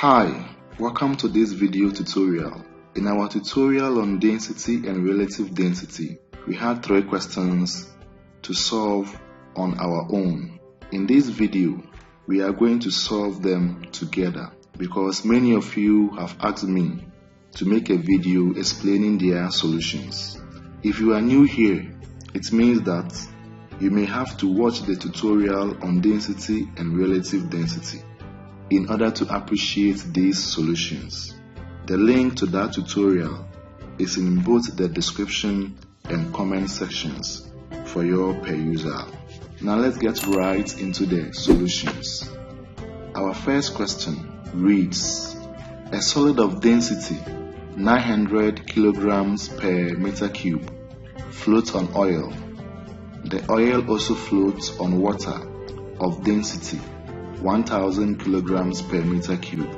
Hi, welcome to this video tutorial. In our tutorial on density and relative density, we had 3 questions to solve on our own. In this video, we are going to solve them together because many of you have asked me to make a video explaining their solutions. If you are new here, it means that you may have to watch the tutorial on density and relative density in order to appreciate these solutions. The link to that tutorial is in both the description and comment sections for your perusal. Now let's get right into the solutions. Our first question reads, a solid of density 900 kilograms per meter cube floats on oil. The oil also floats on water of density 1000 kilograms per meter cube.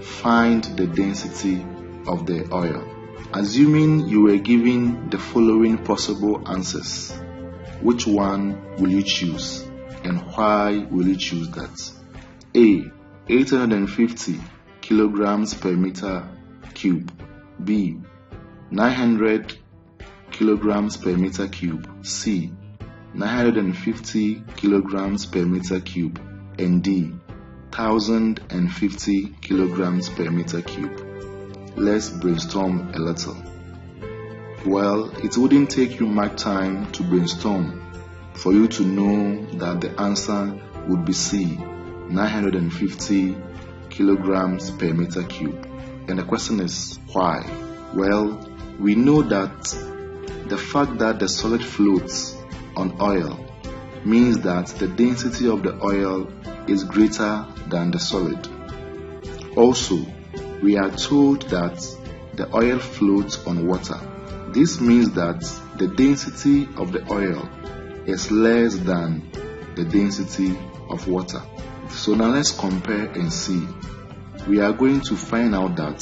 Find the density of the oil. Assuming you were given the following possible answers, which one will you choose and why will you choose that? A. 850 kilograms per meter cube. B. 900 kilograms per meter cube. C. 950 kilograms per meter cube. And D. 1050 kilograms per meter cube. Let's brainstorm a little. Well, it wouldn't take you much time to brainstorm for you to know that the answer would be C. 950 kilograms per meter cube. And the question is why? Well, we know that the fact that the solid floats on oil means that the density of the oil is greater than the solid. Also, we are told that the oil floats on water. This means that the density of the oil is less than the density of water. So now let's compare and see. We are going to find out that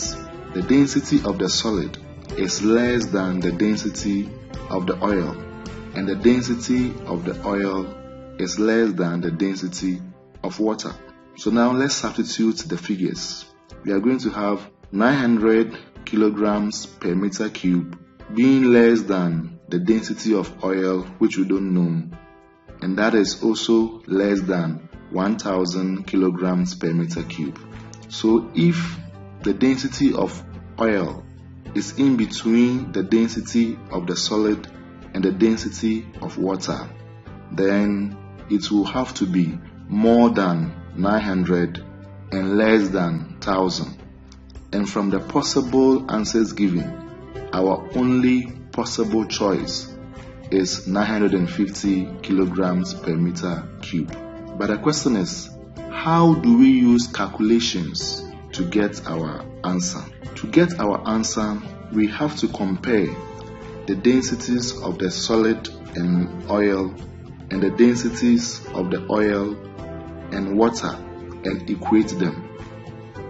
the density of the solid is less than the density of the oil, and the density of the oil is less than the density of water. So now let's substitute the figures. We are going to have 900 kilograms per meter cube being less than the density of oil, which we don't know, and that is also less than 1000 kilograms per meter cube. So if the density of oil is in between the density of the solid and the density of water, then it will have to be more than 900 and less than 1000. And from the possible answers given, our only possible choice is 950 kilograms per meter cube. But the question is, how do we use calculations to get our answer? To get our answer, we have to compare the densities of the solid and oil and the densities of the oil and water and equate them.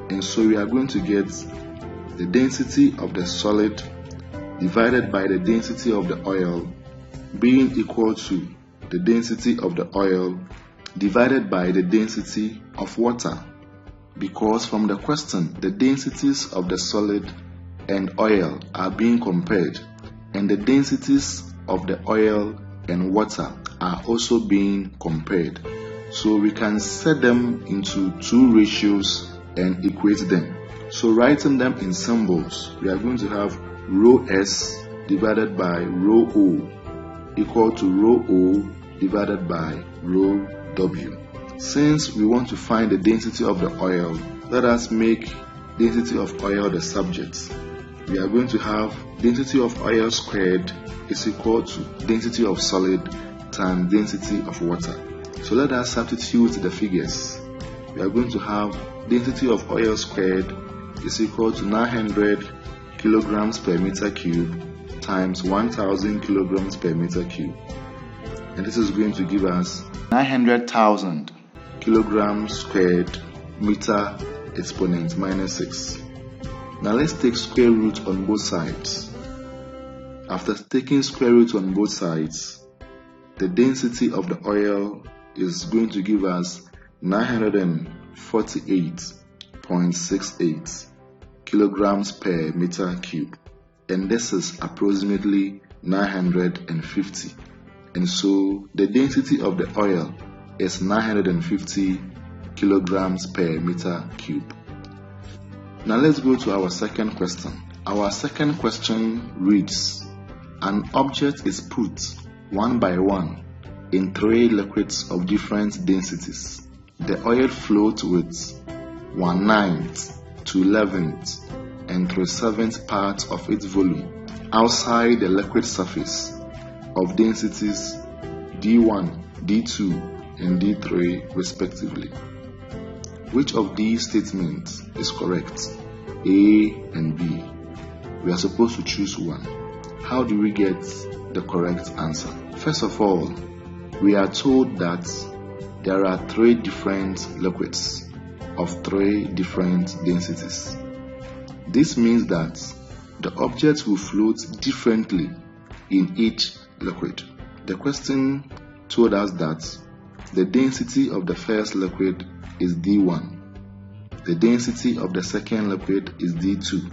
And so we are going to get the density of the solid divided by the density of the oil being equal to the density of the oil divided by the density of water. Because from the question, the densities of the solid and oil are being compared, and the densities of the oil and water are also being compared. So we can set them into 2 ratios and equate them. So writing them in symbols, we are going to have rho S divided by rho O equal to rho O divided by rho W. Since we want to find the density of the oil, let us make density of oil the subject. We are going to have density of oil squared is equal to density of solid times density of water. So let us substitute the figures. We are going to have density of oil squared is equal to 900 kilograms per meter cube times 1000 kilograms per meter cube. And this is going to give us 900,000 kilograms squared meter exponent minus 6. Now let's take square root on both sides. After taking square root on both sides, the density of the oil is going to give us 948 0.68 kilograms per meter cube, and this is approximately 950. And so the density of the oil is 950 kilograms per meter cube. Now let's go to our second question. Our second question reads, an object is put one by one in 3 liquids of different densities. The oil floats with 1/9 to 11th and 3/7 parts of its volume outside the liquid surface of densities D1, D2, and D3 respectively. Which of these statements is correct? A and B. We are supposed to choose one. How do we get the correct answer? First of all, we are told that there are 3 different liquids of 3 different densities. This means that the object will float differently in each liquid. The question told us that the density of the first liquid is D1, the density of the second liquid is D2,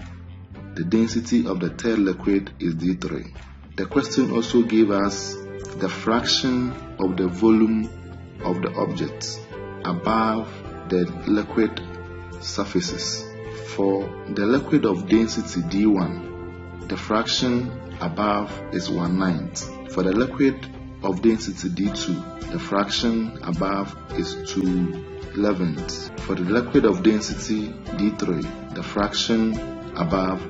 the density of the third liquid is D3. The question also gave us the fraction of the volume of the object above the liquid surfaces. For the liquid of density D1, the fraction above is 1/9. For the liquid of density D2, the fraction above is 2/11. For the liquid of density D3, the fraction above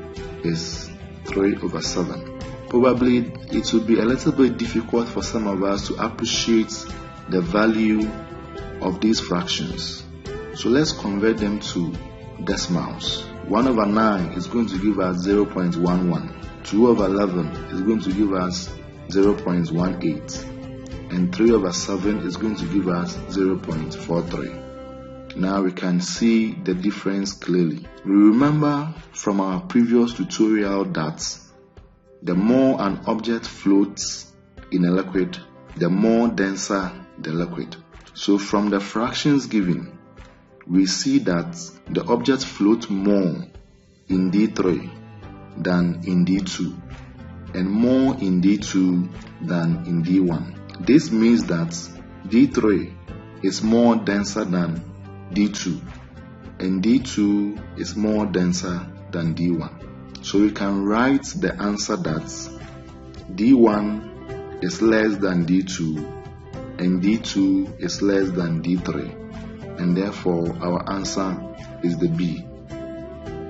is 3/7. Probably it will be a little bit difficult for some of us to appreciate the value of these fractions. So let's convert them to decimals. 1/9 is going to give us 0.11. 2/11 is going to give us 0.18. And 3/7 is going to give us 0.43. Now we can see the difference clearly. We remember from our previous tutorial that the more an object floats in a liquid, the more denser the liquid. So from the fractions given, we see that the object floats more in D3 than in D2 and more in D2 than in D1. This means that D3 is more denser than D2 and D2 is more denser than D1. So we can write the answer that D1 is less than D2 and D2 is less than D3, and therefore our answer is the B.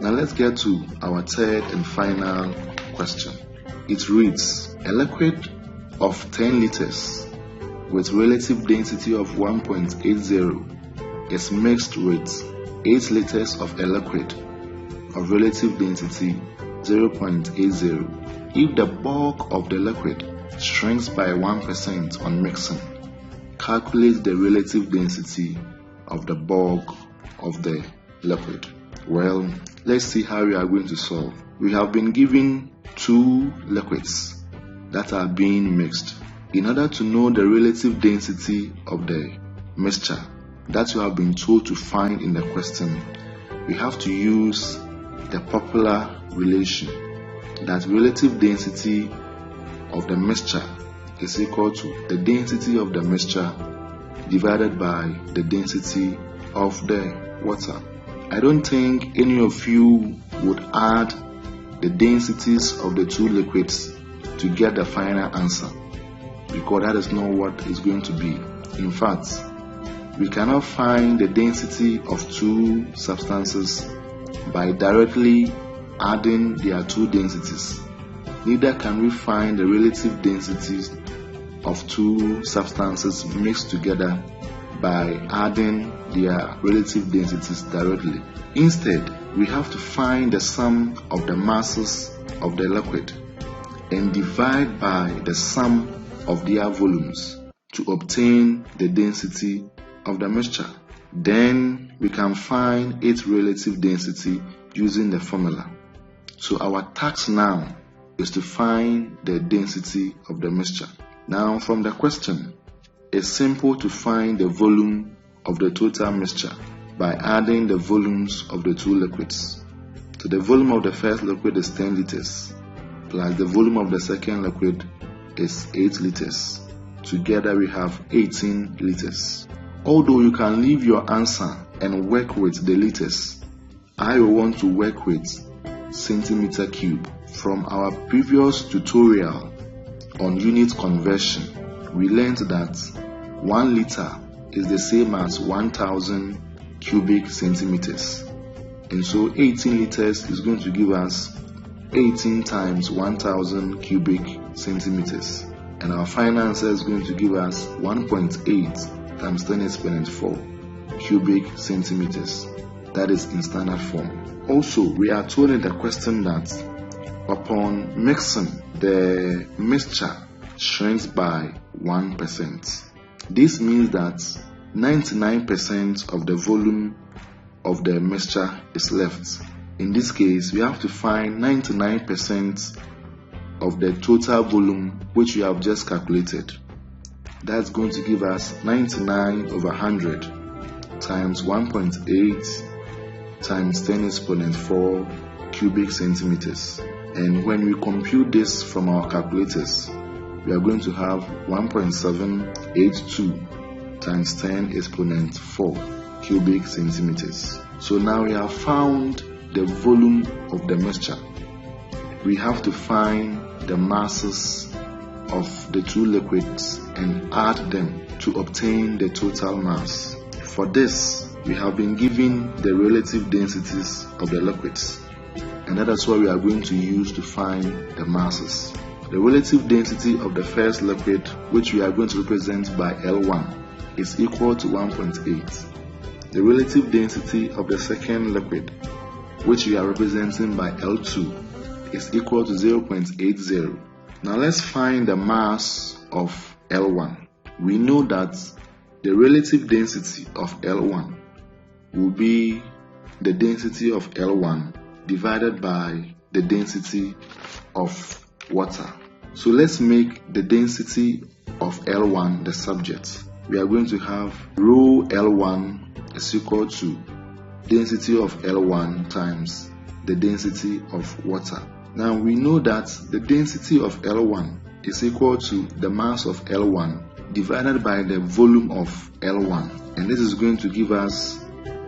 Now let's get to our third and final question. It reads, a liquid of 10 liters with relative density of 1.80 is mixed with 8 liters of a liquid of relative density 0.80. If the bulk of the liquid shrinks by 1% on mixing, calculate the relative density of the bulk of the liquid. Well, let's see how we are going to solve. We have been given 2 liquids that are being mixed. In order to know the relative density of the mixture that you have been told to find in the question, we have to use the popular relation that relative density of the mixture is equal to the density of the mixture divided by the density of the water. I don't think any of you would add the densities of the 2 liquids to get the final answer, because that is not what it's going to be. In fact, we cannot find the density of 2 substances by directly adding their 2 densities. Neither can we find the relative densities of 2 substances mixed together by adding their relative densities directly. Instead, we have to find the sum of the masses of the liquid and divide by the sum of their volumes to obtain the density of the mixture. Then we can find its relative density using the formula. So our task now is to find the density of the mixture. Now from the question, it's simple to find the volume of the total mixture. by adding the volumes of the two liquids. So the volume of the first liquid is 10 liters, plus the volume of the second liquid is 8 liters. Together we have 18 liters. Although you can leave your answer and work with the liters, I will want to work with centimeter cube. From our previous tutorial on unit conversion, we learned that 1 liter is the same as 1000 cubic centimeters. And so 18 liters is going to give us 18 times 1000 cubic centimeters. And our final answer is going to give us 1.8 times 10 exponent 4 cubic centimeters. That is in standard form. Also, we are told in the question that upon mixing, the mixture shrinks by 1%. This means that 99% of the volume of the mixture is left. In this case, we have to find 99% of the total volume which we have just calculated. That's going to give us 99 over 100 times 1.8 times 10 exponent 4 cubic centimeters. And when we compute this from our calculators, we are going to have 1.782 times 10 exponent 4 cubic centimeters. So now we have found the volume of the mixture. We have to find the masses of the two liquids and add them to obtain the total mass. For this, we have been given the relative densities of the liquids, and that is what we are going to use to find the masses. The relative density of the first liquid, which we are going to represent by L1, is equal to 1.8. The relative density of the second liquid, which we are representing by L2, is equal to 0.80. Now let's find the mass of L1. We know that the relative density of L1 will be the density of L1 divided by the density of water. So let's make the density of L1 the subject. We are going to have rho L1 is equal to density of L1 times the density of water. Now we know that the density of L1 is equal to the mass of L1 divided by the volume of L1, and this is going to give us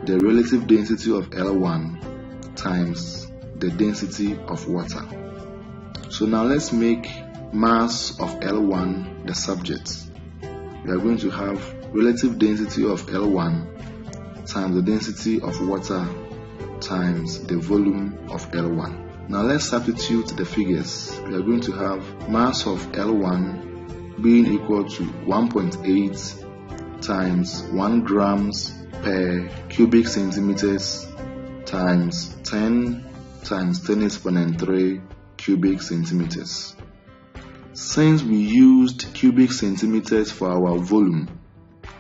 the relative density of L1 times the density of water. So now let's make mass of L1 the subject. We are going to have relative density of L1 times the density of water times the volume of L1. Now let's substitute the figures. We are going to have mass of L1 being equal to 1.8 times 1 grams per cubic centimeters times 10 times 10 exponent 3 cubic centimeters. Since we used cubic centimeters for our volume,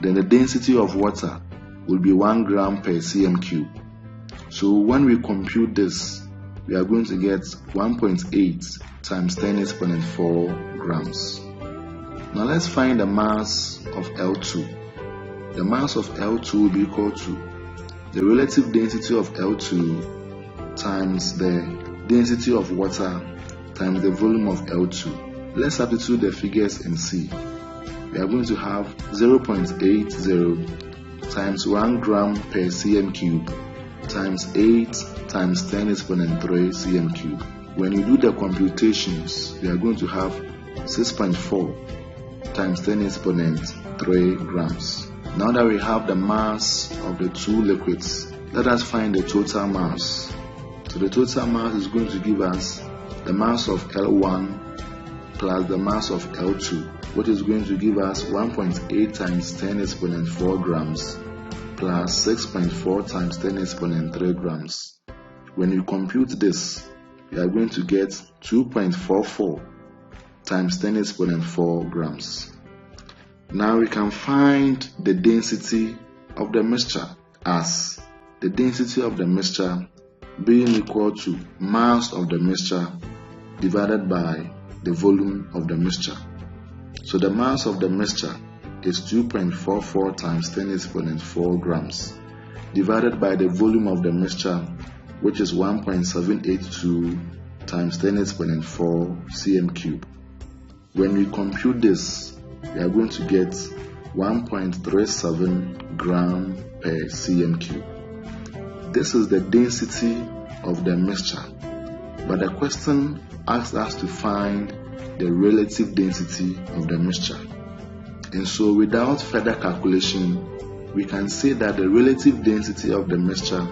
then the density of water will be 1 gram per cm cube. So when we compute this, we are going to get 1.8 times 10 exponent 4 grams. Now let's find the mass of L2. The mass of L2 will be equal to the relative density of L2 times the density of water times the volume of L2. Let's substitute the figures and see. We are going to have 0.80 times 1 gram per cm cube times 8 times 10 exponent 3 cm cube. When you do the computations, we are going to have 6.4 times 10 exponent 3 grams. Now that we have the mass of the two liquids, let us find the total mass. So the total mass is going to give us the mass of L1 plus the mass of L2, which is going to give us 1.8 times 10 exponent 4 grams plus 6.4 times 10 exponent 3 grams. When you compute this, we are going to get 2.44 times 10 exponent 4 grams. Now we can find the density of the mixture as the density of the mixture being equal to mass of the mixture divided by the volume of the mixture. So the mass of the mixture is 2.44 times 10 exponent 4 grams. divided by the volume of the mixture, which is 1.782 times 10⁻⁴ cm cube. When we compute this, we are going to get 1.37 gram per cm cube. This is the density of the mixture, but the question asks us to find the relative density of the mixture. And so without further calculation, we can say that the relative density of the mixture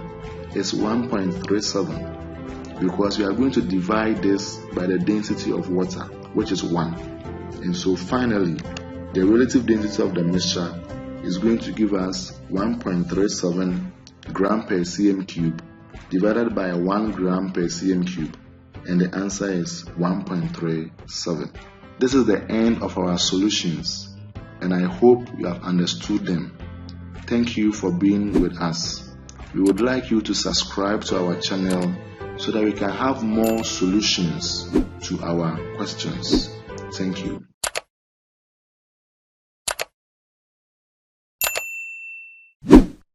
is 1.37, because we are going to divide this by the density of water, which is 1. And so finally, the relative density of the mixture is going to give us 1.37 gram per cm cube divided by 1 gram per cm cube, and the answer is 1.37. This is the end of our solutions, and I hope you have understood them. Thank you for being with us. We would like you to subscribe to our channel so that we can have more solutions to our questions. Thank you.